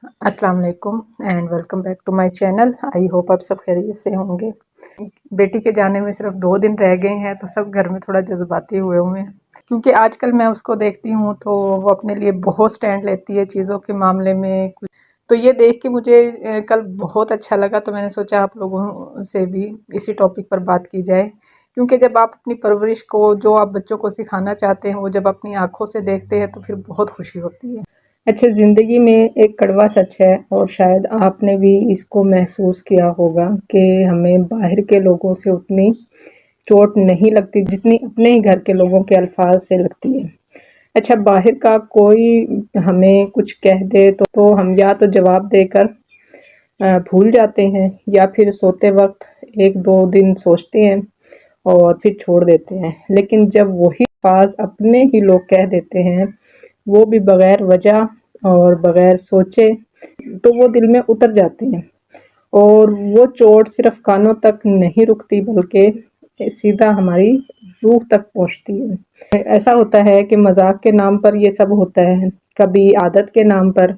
अस्सलाम वालेकुम and welcome back to my channel. I hope आप सब खैरियत से होंगे। बेटी के जाने में सिर्फ 2 दिन रह गए हैं तो सब घर में थोड़ा जज्बाती हुए हैं, क्योंकि आजकल मैं उसको देखती हूँ तो वो अपने लिए बहुत स्टैंड लेती है चीज़ों के मामले में। तो ये देख के मुझे कल बहुत अच्छा लगा, तो मैंने सोचा आप लोगों से भी इसी टॉपिक पर बात की जाए, क्योंकि जब आप अपनी परवरिश को, जो आप बच्चों को सिखाना चाहते हैं, वो जब अपनी आँखों से देखते हैं तो फिर बहुत खुशी होती है। अच्छा, ज़िंदगी में एक कड़वा सच है और शायद आपने भी इसको महसूस किया होगा कि हमें बाहर के लोगों से उतनी चोट नहीं लगती जितनी अपने ही घर के लोगों के अल्फाज से लगती है। अच्छा, बाहर का कोई हमें कुछ कह दे तो हम या तो जवाब देकर भूल जाते हैं या फिर सोते वक्त 1-2 दिन सोचते हैं और फिर छोड़ देते हैं। लेकिन जब वही अल्फाज अपने ही लोग कह देते हैं, वो भी बग़ैर वजह और बग़ैर सोचे, तो वो दिल में उतर जाते हैं और वो चोट सिर्फ़ कानों तक नहीं रुकती बल्कि सीधा हमारी रूह तक पहुंचती है। ऐसा होता है कि मज़ाक के नाम पर ये सब होता है, कभी आदत के नाम पर,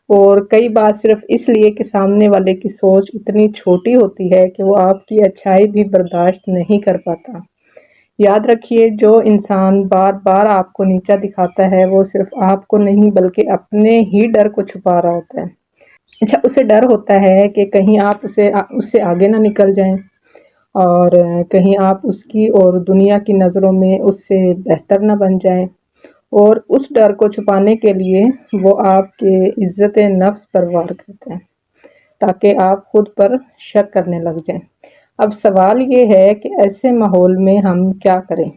और कई बार सिर्फ़ इसलिए कि सामने वाले की सोच इतनी छोटी होती है कि वो आपकी अच्छाई भी बर्दाश्त नहीं कर पाता। याद रखिए, जो इंसान बार-बार आपको नीचा दिखाता है, वो सिर्फ़ आपको नहीं बल्कि अपने ही डर को छुपा रहा होता है। अच्छा, उसे डर होता है कि कहीं आप उससे आगे ना निकल जाएँ और कहीं आप उसकी और दुनिया की नज़रों में उससे बेहतर ना बन जाएँ, और उस डर को छुपाने के लिए वो आपके इज़्ज़त-ए-नफ़्स पर वार करता है, ताकि आप खुद पर शक करने लग जाएँ। अब सवाल ये है कि ऐसे माहौल में हम क्या करें?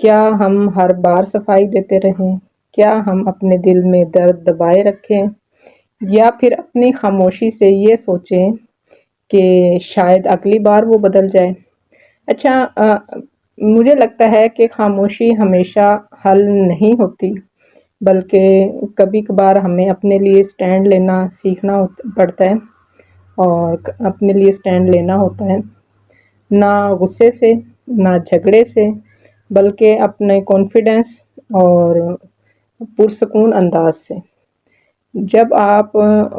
क्या हम हर बार सफाई देते रहें? क्या हम अपने दिल में दर्द दबाए रखें? या फिर अपनी खामोशी से ये सोचें कि शायद अगली बार वो बदल जाए? अच्छा, मुझे लगता है कि खामोशी हमेशा हल नहीं होती, बल्कि कभी-कभार हमें अपने लिए स्टैंड लेना सीखना पड़ता है और अपने लिए स्टैंड लेना होता है। ना गुस्से से, ना झगड़े से, बल्कि अपने कॉन्फिडेंस और पुरसकून अंदाज से। जब आप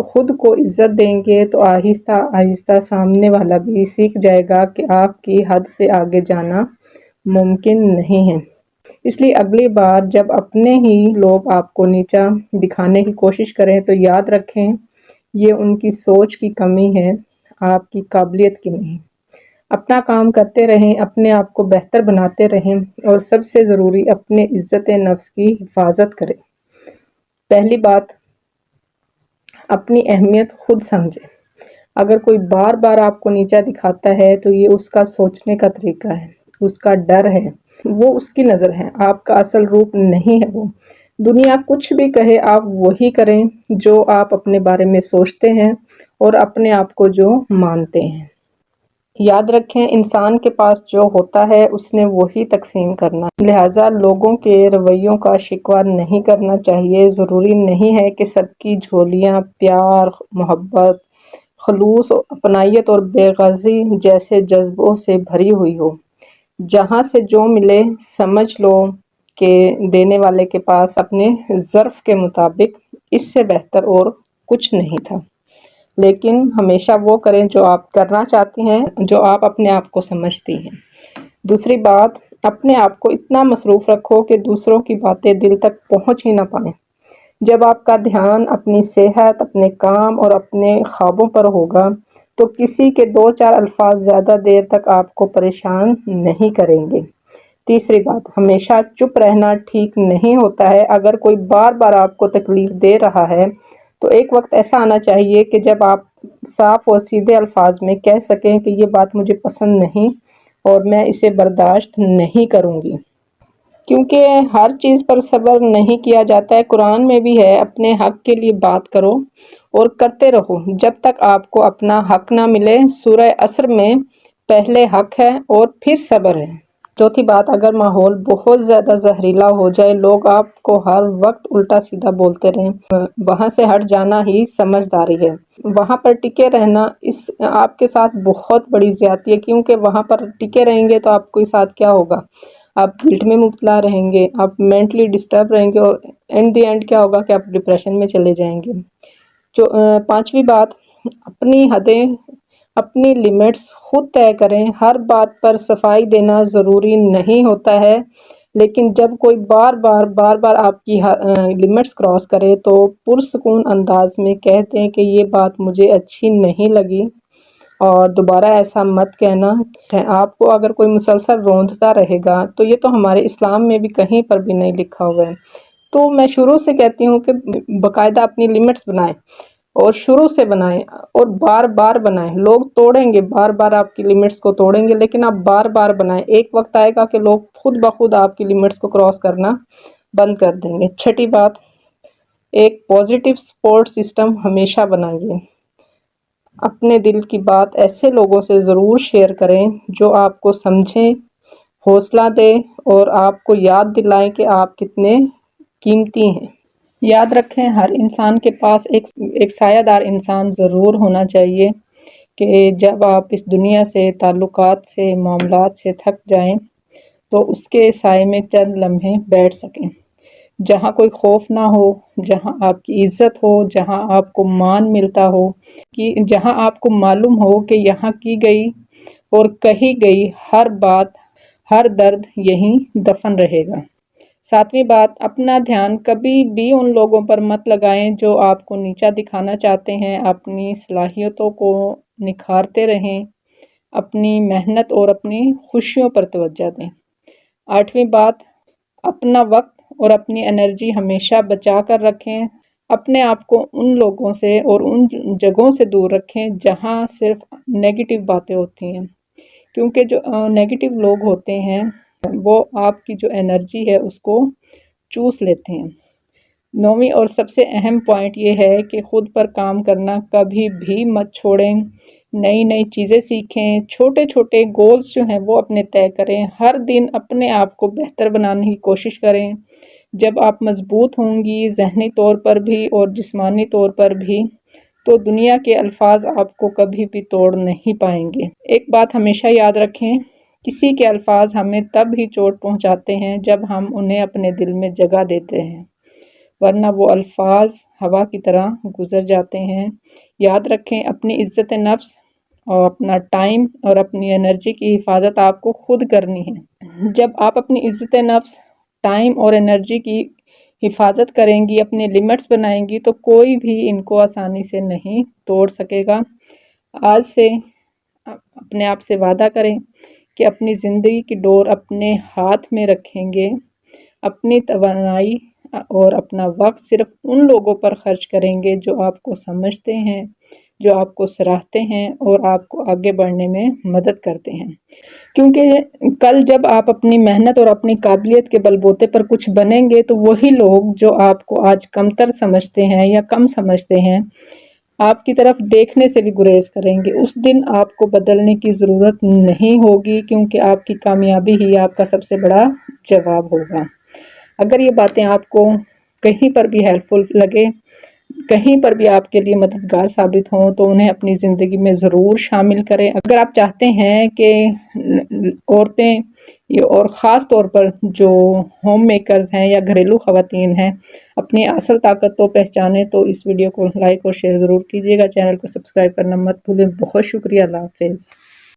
खुद को इज्जत देंगे तो आहिस्ता आहिस्ता सामने वाला भी सीख जाएगा कि आपकी हद से आगे जाना मुमकिन नहीं है। इसलिए अगली बार जब अपने ही लोग आपको नीचा दिखाने की कोशिश करें तो याद रखें, ये उनकी सोच की कमी है, आपकी काबिलियत की नहीं। अपना काम करते रहें, अपने आप को बेहतर बनाते रहें और सबसे ज़रूरी अपने इज़्ज़त-ए-नफ़्स की हिफाजत करें। पहली बात, अपनी अहमियत खुद समझें। अगर कोई बार-बार आपको नीचा दिखाता है तो ये उसका सोचने का तरीका है, उसका डर है, वो उसकी नज़र है, आपका असल रूप नहीं है वो। दुनिया कुछ भी कहे, आप वही करें जो आप अपने बारे में सोचते हैं और अपने आप को जो मानते हैं। याद रखें, इंसान के पास जो होता है उसने वही तकसीम करना, लिहाजा लोगों के रवैयों का शिकवा नहीं करना चाहिए। ज़रूरी नहीं है कि सबकी झोलियाँ प्यार, मोहब्बत, खलूस, अपनायत और बेग़ज़ी जैसे जज्बों से भरी हुई हो। जहाँ से जो मिले समझ लो कि देने वाले के पास अपने ज़र्फ़ के मुताबिक इससे बेहतर और कुछ नहीं था। लेकिन हमेशा वो करें जो आप करना चाहती हैं, जो आप अपने आप को समझती हैं। दूसरी बात, अपने आप को इतना मसरूफ़ रखो कि दूसरों की बातें दिल तक पहुँच ही ना पाएँ। जब आपका ध्यान अपनी सेहत, अपने काम और अपने ख्वाबों पर होगा तो किसी के 2-4 अल्फाज ज़्यादा देर तक आपको परेशान नहीं करेंगे। तीसरी बात, हमेशा चुप रहना ठीक नहीं होता है। अगर कोई बार-बार आपको तकलीफ़ दे रहा है तो एक वक्त ऐसा आना चाहिए कि जब आप साफ और सीधे अल्फाज में कह सकें कि ये बात मुझे पसंद नहीं और मैं इसे बर्दाश्त नहीं करूँगी। क्योंकि हर चीज़ पर सब्र नहीं किया जाता है। कुरान में भी है, अपने हक के लिए बात करो और करते रहो जब तक आपको अपना हक ना मिले। सूरह असर में पहले हक है और फिर सब्र है। चौथी बात, अगर माहौल बहुत ज़्यादा जहरीला हो जाए, लोग आपको हर वक्त उल्टा सीधा बोलते रहें, वहाँ से हट जाना ही समझदारी है। वहाँ पर टिके रहना इस आपके साथ बहुत बड़ी ज़्यादती है, क्योंकि वहाँ पर टिके रहेंगे तो आपके साथ क्या होगा, आप गिल्ट में मुब्तला रहेंगे, आप मेंटली डिस्टर्ब रहेंगे और इन द एंड क्या होगा कि आप डिप्रेशन में चले जाएंगे। पांचवी बात, अपनी हदें, अपनी लिमिट्स खुद तय करें। हर बात पर सफाई देना ज़रूरी नहीं होता है, लेकिन जब कोई बार बार आपकी लिमिट्स क्रॉस करे तो पुरसुकून अंदाज में कह दें कि ये बात मुझे अच्छी नहीं लगी और दोबारा ऐसा मत कहना है। आपको अगर कोई मुसलसल रोंदता रहेगा तो ये तो हमारे इस्लाम में भी कहीं पर भी नहीं लिखा हुआ है। तो मैं शुरू से कहती हूँ कि बाकायदा अपनी लिमिट्स बनाएं और शुरू से बनाएं और बार बार बनाएं। लोग तोड़ेंगे, बार बार आपकी लिमिट्स को तोड़ेंगे, लेकिन आप बार बार बनाएं। एक वक्त आएगा कि लोग खुद ब खुद आपकी लिमिट्स को क्रॉस करना बंद कर देंगे। छठी बात, एक पॉजिटिव सपोर्ट सिस्टम हमेशा बनाइए। अपने दिल की बात ऐसे लोगों से ज़रूर शेयर करें जो आपको समझें, हौसला दें और आपको याद दिलाएं कि आप कितने कीमती हैं। याद रखें, हर इंसान के पास एक सायादार इंसान ज़रूर होना चाहिए कि जब आप इस दुनिया से, ताल्लुकात से, मामलात से थक जाएं तो उसके साए में चंद लम्हे बैठ सकें। जहाँ कोई खौफ ना हो, जहाँ आपकी इज़्ज़त हो, जहाँ आपको मान मिलता हो, कि जहाँ आपको मालूम हो कि यहाँ की गई और कही गई हर बात, हर दर्द यहीं दफन रहेगा। सातवीं बात, अपना ध्यान कभी भी उन लोगों पर मत लगाएं जो आपको नीचा दिखाना चाहते हैं। अपनी सलाहियतों को निखारते रहें, अपनी मेहनत और अपनी खुशियों पर तवज्जो दें। आठवीं बात, अपना वक्त और अपनी एनर्जी हमेशा बचा कर रखें। अपने आप को उन लोगों से और उन जगहों से दूर रखें जहां सिर्फ नेगेटिव बातें होती हैं, क्योंकि जो नेगेटिव लोग होते हैं वो आपकी जो एनर्जी है उसको चूस लेते हैं। नौवीं और सबसे अहम पॉइंट ये है कि खुद पर काम करना कभी भी मत छोड़ें। नई नई चीज़ें सीखें, छोटे छोटे गोल्स जो हैं वो अपने तय करें। हर दिन अपने आप को बेहतर बनाने की कोशिश करें। जब आप मजबूत होंगी ज़हनी तौर पर भी और जिस्मानी तौर पर भी, तो दुनिया के अल्फाज आपको कभी भी तोड़ नहीं पाएंगे। एक बात हमेशा याद रखें, किसी के अल्फाज हमें तब ही चोट पहुंचाते हैं जब हम उन्हें अपने दिल में जगह देते हैं, वरना वो अल्फाज हवा की तरह गुजर जाते हैं। याद रखें, अपनी इज़्ज़त नफ्स और अपना टाइम और अपनी एनर्जी की हिफाजत आपको खुद करनी है। जब आप अपनी इज़्ज़त नफ्स, टाइम और एनर्जी की हिफाजत करेंगी, अपनी लिमिट्स बनाएंगी, तो कोई भी इनको आसानी से नहीं तोड़ सकेगा। आज से अपने आप से वादा करें कि अपनी ज़िंदगी की डोर अपने हाथ में रखेंगे। अपनी तवानाई और अपना वक्त सिर्फ उन लोगों पर खर्च करेंगे जो आपको समझते हैं, जो आपको सराहते हैं और आपको आगे बढ़ने में मदद करते हैं। क्योंकि कल जब आप अपनी मेहनत और अपनी काबिलियत के बलबूते पर कुछ बनेंगे तो वही लोग जो आपको आज कमतर समझते हैं या कम समझते हैं, आपकी तरफ देखने से भी गुरेज करेंगे। उस दिन आपको बदलने की ज़रूरत नहीं होगी, क्योंकि आपकी कामयाबी ही आपका सबसे बड़ा जवाब होगा। अगर ये बातें आपको कहीं पर भी हेल्पफुल लगे, कहीं पर भी आपके लिए मददगार साबित हों, तो उन्हें अपनी ज़िंदगी में ज़रूर शामिल करें। अगर आप चाहते हैं कि औरतें और ख़ास तौर पर जो होम मेकर्स हैं या घरेलू ख़वातीन हैं अपनी असल ताकत को पहचानें, तो इस वीडियो को लाइक और शेयर ज़रूर कीजिएगा। चैनल को सब्सक्राइब करना मत भूलें। बहुत शुक्रिया। अल्लाह हाफ़िज़।